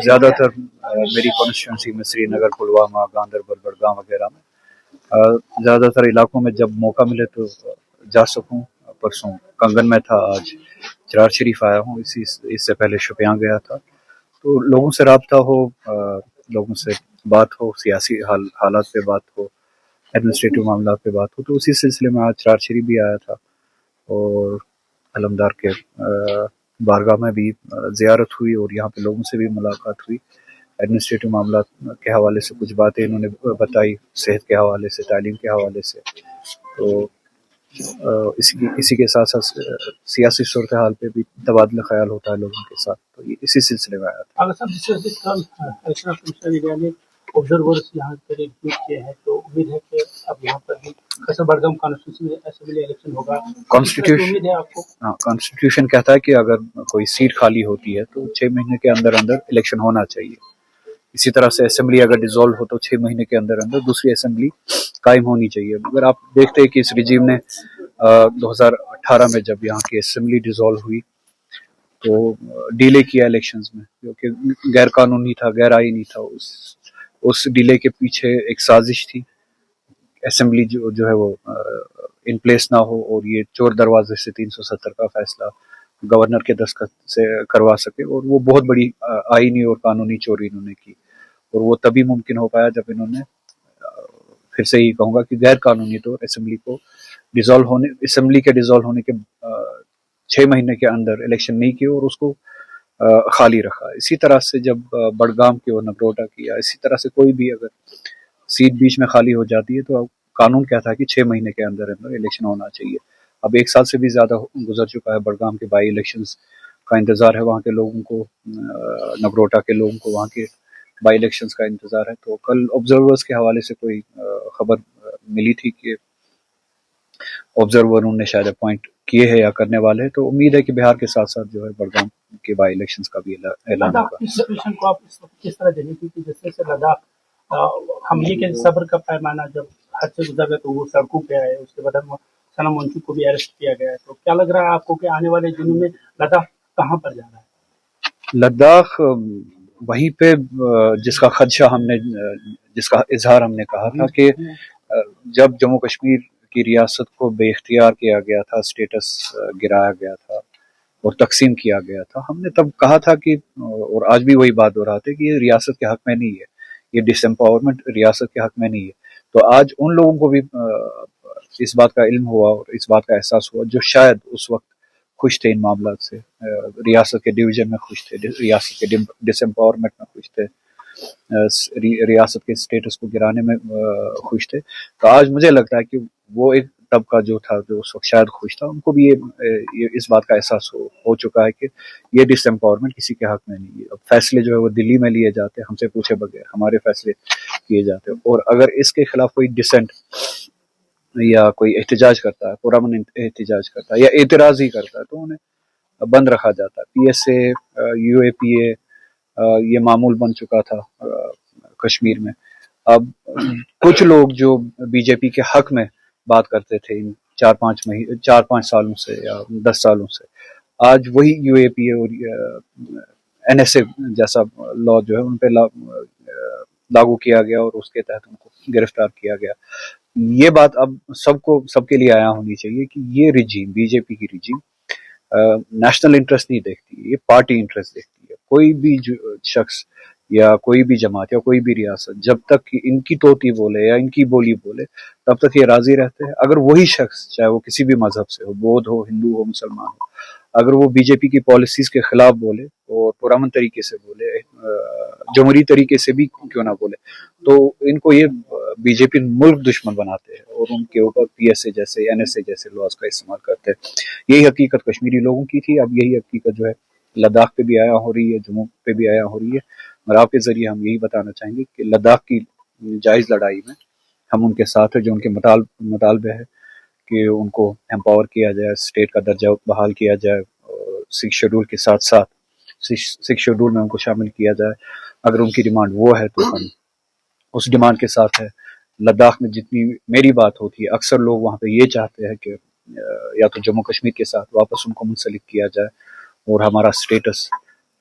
زیادہ تر میری کانسٹیٹوئنسی میں سری نگر، پلوامہ، گاندربل، بڑگام وغیرہ میں زیادہ تر علاقوں میں جب موقع ملے تو جا سکوں. پرسوں کنگن میں تھا، آج چرار شریف آیا ہوں، اس سے پہلے شوپیان گیا تھا. تو لوگوں سے رابطہ ہو، لوگوں سے بات ہو، سیاسی حالات پہ بات ہو، ایڈمنسٹریٹو معاملات پہ بات ہو. تو اسی سلسلے میں آج چرار شریف بھی آیا تھا اور علمدار کے بارگاہ میں بھی زیارت ہوئی اور یہاں پہ لوگوں سے بھی ملاقات ہوئی. ایڈمنسٹریٹو معاملات کے حوالے سے کچھ باتیں انہوں نے بتائی، صحت کے حوالے سے، تعلیم کے حوالے سے. تو اسی کے ساتھ ساتھ سیاسی صورتحال پہ بھی تبادلہ خیال ہوتا ہے لوگوں کے ساتھ. تو یہ اسی سلسلے میں آیا تھا. آبزرورز یہاں پر ایکجٹ کیے ہیں، تو امید ہے کہ اب یہاں پر بھی بڑگام کانسٹیٹوینسی میں اسمبلی الیکشن ہوگا. امید ہے آپ کو؟ کانسٹیٹیوشن کہتا ہے کہ اگر کوئی سیٹ خالی ہوتی ہے تو 6 مہینے کے اندر اندر الیکشن ہونا چاہیے. اسی طرح سے اسمبلی اگر ڈیزالو ہو تو 6 مہینے کے اندر اندر دوسری اسمبلی قائم ہونی چاہیے. اگر آپ دیکھتے ہیں کہ اس رجیم نے 2018 میں جب یہاں کی اسمبلی ڈیزالو ہوئی تو ڈیلے کیا الیکشنز میں، جو کہ غیر قانونی تھا، غیر آئینی تھا. اس ڈیلے کے پیچھے ایک سازش تھی، اسمبلی جو ہے وہ ان پلیس نہ ہو اور یہ چور دروازے سے 370 کا فیصلہ گورنر کے دستخط سے کروا سکے. اور وہ بہت بڑی آئینی اور قانونی چوری انہوں نے کی، اور وہ تبھی ممکن ہو پایا جب انہوں نے پھر سے یہ کہوں گا کہ غیر قانونی طور اسمبلی کے ڈیزالو ہونے کے 6 مہینے کے اندر الیکشن نہیں کیے اور اس کو خالی رکھا. اسی طرح سے جب بڑگام کی اور نگروٹا کی، یا اسی طرح سے کوئی بھی اگر سیٹ بیچ میں خالی ہو جاتی ہے تو قانون کہتا ہے کہ 6 مہینے کے اندر اندر الیکشن ہونا چاہیے. اب 1 سال سے بھی زیادہ گزر چکا ہے. بڑگام کے بائی الیکشنز کا انتظار ہے وہاں کے لوگوں کو، نگروٹا کے لوگوں کو وہاں کے بائی الیکشنز کا انتظار ہے. تو کل آبزرورز کے حوالے سے کوئی خبر ملی تھی کہ آبزروروں نے شاید اپوائنٹ کیے ہیں یا کرنے والے ہیں. تو امید ہے کہ بہار کے ساتھ ساتھ جو ہے بڑگام کے بائی الیکشنز کا بھی اعلان ہوگا. اس سچویشن کو آپ اس وقت کس طرح دیکھیں، کیونکہ جیسے لداخ حملے کے صبر کا پیمانہ جب حد سے گزر گیا تو وہ سڑکوں پہ آئے، اس کے بعد سنم ونچو کو بھی اریسٹ کیا گیا ہے. تو کیا لگ رہا ہے آپ کو کہ آنے والے دنوں میں لداخ کہاں پر جا رہا ہے؟ لداخ وہیں پہ جس کا خدشہ جس کا اظہار ہم نے کہا تھا کہ جب جموں کشمیر کی ریاست کو بے اختیار کیا گیا تھا، اسٹیٹس گرایا گیا تھا اور تقسیم کیا گیا تھا، ہم نے تب کہا تھا کہ، اور آج بھی وہی بات دہراتے کہ یہ ریاست کے حق میں نہیں ہے، یہ ڈس امپاورمنٹ ریاست کے حق میں نہیں ہے. تو آج ان لوگوں کو بھی اس بات کا علم ہوا اور اس بات کا احساس ہوا جو شاید اس وقت خوش تھے ان معاملات سے، ریاست کے ڈویژن میں خوش تھے، ریاست کے ڈس امپاورمنٹ میں خوش تھے، ریاست کے اسٹیٹس کو گرانے میں خوش تھے. تو آج مجھے لگتا ہے کہ وہ ایک طبقہ جو تھا جو اس وقت شاید خوش تھا، ان کو بھی یہ اس بات کا احساس ہو چکا ہے کہ یہ ڈس امپاورمنٹ کسی کے حق میں نہیں ہے. اب فیصلے جو ہے وہ دلی میں لیے جاتے ہیں، ہم سے پوچھے بغیر ہمارے فیصلے کیے جاتے ہیں. اور اگر اس کے خلاف کوئی ڈسینٹ یا کوئی احتجاج کرتا ہے، پرامن احتجاج کرتا ہے یا اعتراض ہی کرتا ہے تو انہیں بند رکھا جاتا ہے. PSA، UAPA یہ معمول بن چکا تھا کشمیر میں. اب کچھ لوگ جو بی جے پی کے حق میں بات کرتے تھے ان 4-5 سالوں سے یا 10 سالوں سے، آج وہی UAPA اور NSA جیسا لا جو ہے ان پہ لاگو کیا گیا اور اس کے تحت ان کو گرفتار کیا گیا. یہ بات اب سب کے لیے آیا ہونی چاہیے کہ یہ رجیم، بی جے پی کی رجیم نیشنل انٹرسٹ نہیں دیکھتی، یہ پارٹی انٹرسٹ دیکھتی ہے. کوئی بھی شخص یا کوئی بھی جماعت یا کوئی بھی ریاست جب تک ان کی توتی بولے یا ان کی بولی بولے تب تک یہ راضی رہتے ہیں. اگر وہی شخص چاہے وہ کسی بھی مذہب سے ہو، بودھ ہو، ہندو ہو، مسلمان ہو، اگر وہ بی جے پی کی پالیسیز کے خلاف بولے اور پرامن طریقے سے بولے، جمہوری طریقے سے بھی کیوں نہ بولے، تو ان کو یہ بی جے پی ملک دشمن بناتے ہیں اور ان کے اوپر PSA جیسے NSA جیسے لاز کا استعمال کرتے ہیں. یہی حقیقت کشمیری لوگوں کی تھی، اب یہی حقیقت جو ہے لداخ پہ بھی آیا ہو رہی ہے، جموں پہ بھی آیا ہو رہی ہے. اور آپ کے ذریعے ہم یہی بتانا چاہیں گے کہ لداخ کی جائز لڑائی میں ہم ان کے ساتھ ہیں، جو ان کے مطالبے ہے کہ ان کو امپاور کیا جائے، اسٹیٹ کا درجہ بحال کیا جائے، 6 شیڈول کے ساتھ 6 شیڈول میں ان کو شامل کیا جائے. اگر ان کی ڈیمانڈ وہ ہے تو ہم اس ڈیمانڈ کے ساتھ ہے. لداخ میں جتنی میری بات ہوتی ہے، اکثر لوگ وہاں پہ یہ چاہتے ہیں کہ یا تو جموں کشمیر کے ساتھ واپس ان کو منسلک کیا جائے اور ہمارا اسٹیٹس